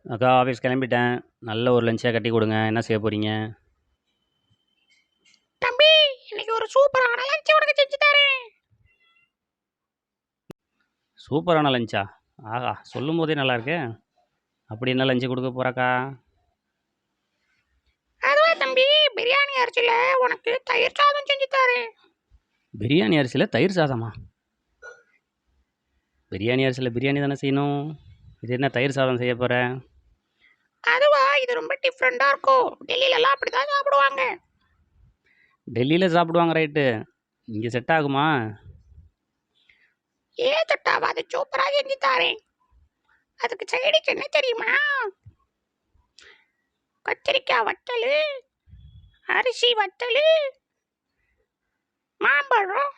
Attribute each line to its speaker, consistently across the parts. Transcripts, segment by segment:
Speaker 1: அக்கா ஆஃபீஸ் கிளம்பிட்டேன். நல்ல ஒரு லஞ்சாக கட்டி கொடுங்க. என்ன செய்ய போகிறீங்க?
Speaker 2: தம்பி, இன்னைக்கு ஒரு சூப்பரான லஞ்ச் உனக்கு செஞ்சு தரேன்.
Speaker 1: சூப்பரான லஞ்சா? ஆஹா, சொல்லும் போதே நல்லா இருக்கே. அப்படி என்ன லஞ்சு கொடுக்க போகிறாக்கா?
Speaker 2: அதுவா தம்பி, பிரியாணி அரிசியில உனக்கு தயிர் சாதம் செஞ்சு தரேன்.
Speaker 1: பிரியாணி அரிசியில் தயிர் சாதமா? பிரியாணி அரிசியில் பிரியாணி தானே செய்யணும். இது என்ன தயிர் சாதம் செய்ய போகிறேன்?
Speaker 2: அதுவா, இது ரொம்ப டிஃப்ரெண்டா இருக்கும். டெல்லியிலலாம் அப்படிதான் சாப்பிடுவாங்க.
Speaker 1: டெல்லியில் சாப்பிடுவாங்க, ரைட்டு. இங்கே செட் ஆகுமா?
Speaker 2: ஏன் தொட்டாவா, அது சூப்பரா செஞ்சு தரேன். அதுக்கு சைடிஷ் என்ன தெரியுமா? கத்திரிக்காய் வத்தல், அரிசி வத்தல், மாம்பழம்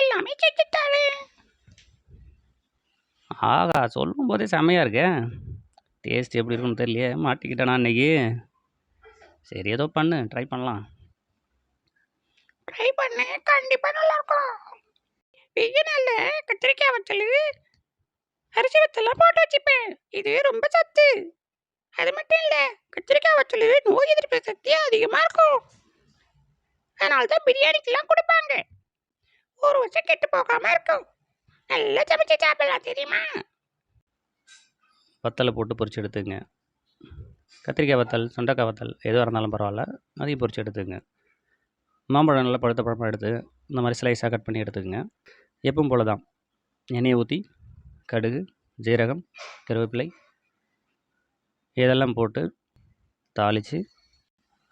Speaker 2: எல்லாமே செஞ்சு தரேன்.
Speaker 1: ஆகா, சொல்லும் போதே செம்மையாக இருக்கே. டேஸ்ட் எப்படி இருக்குன்னு தெரியலையே. மாட்டிக்கிட்டேனா இன்னைக்கு? சரி, ஏதோ பண்ணு, ட்ரை பண்ணலாம்.
Speaker 2: ட்ரை பண்ணு, கண்டிப்பா நல்லா இருக்கும். வெயினால கத்திரிக்காய் வத்தல், அரிசி வத்தெல்லாம் போட்டு வச்சுப்பேன். இது ரொம்ப சத்து. அது மட்டும் இல்ல, கத்திரிக்காய் வத்தல் நோய் எதிர்ப்பு சக்தி அதிகமா இருக்கும். அதனால தான் பிரியாணிக்கெல்லாம் கொடுப்பாங்க. ஒரு வருஷம் கெட்டு போகாம இருக்கும். நல்லா சமைச்சு சாப்பிடலாம், தெரியுமா?
Speaker 1: வத்தலை போட்டு பொரிச்சு எடுத்துங்க. கத்திரிக்காய் வத்தல், சுண்டைக்காய் வத்தல் எதுவாக இருந்தாலும் பரவாயில்ல, அதையும் பொரிச்சு எடுத்துங்க. மாம்பழம் நல்லா பழுத்த பழமாக எடுத்து இந்த மாதிரி ஸ்லைஸாக கட் பண்ணி எடுத்துக்கங்க. எப்பவும் போல தான் எண்ணெயை ஊற்றி கடுகு, ஜீரகம், கருவேப்பிலை இதெல்லாம் போட்டு தாளித்து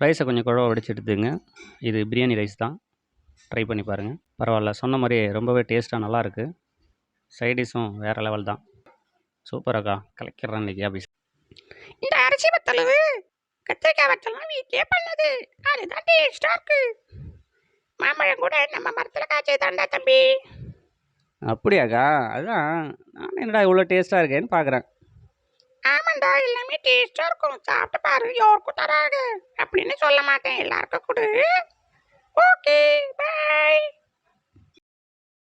Speaker 1: ரைஸை கொஞ்சம் குழவ வடித்து எடுத்துங்க. இது பிரியாணி ரைஸ் தான், ட்ரை பண்ணி பாருங்கள். பரவாயில்ல, சொன்ன மாதிரியே ரொம்பவே டேஸ்ட்டாக நல்லாயிருக்கு. சைடிஷும் வேறு லெவல் தான். சூப்பராக்கா, கலக்கிறேன் இன்றைக்கி ஆஃபீஸ்.
Speaker 2: இந்த அரிசி வத்தல், கத்திரிக்காய் வத்தல்லாம் வீட்லயே பண்ணது. அதுதான் டேஸ்டா இருக்கு. மாம்பழம் கூட நம்ம மரத்துல காய்ச்சது தாண்டா தம்பி.
Speaker 1: அப்படியாக்கா? அதுதான் நான் என்னடா இவ்வளோ டேஸ்ட்டாக இருக்கேன்னு பார்க்குறேன்.
Speaker 2: ஆமாண்டா, எல்லாமே டேஸ்டா இருக்கும். சாப்பிட்டு பாரு, யாருக்கும் தராது அப்படின்னு சொல்ல மாட்டேன், எல்லாருக்கும் கொடு. Okay, by.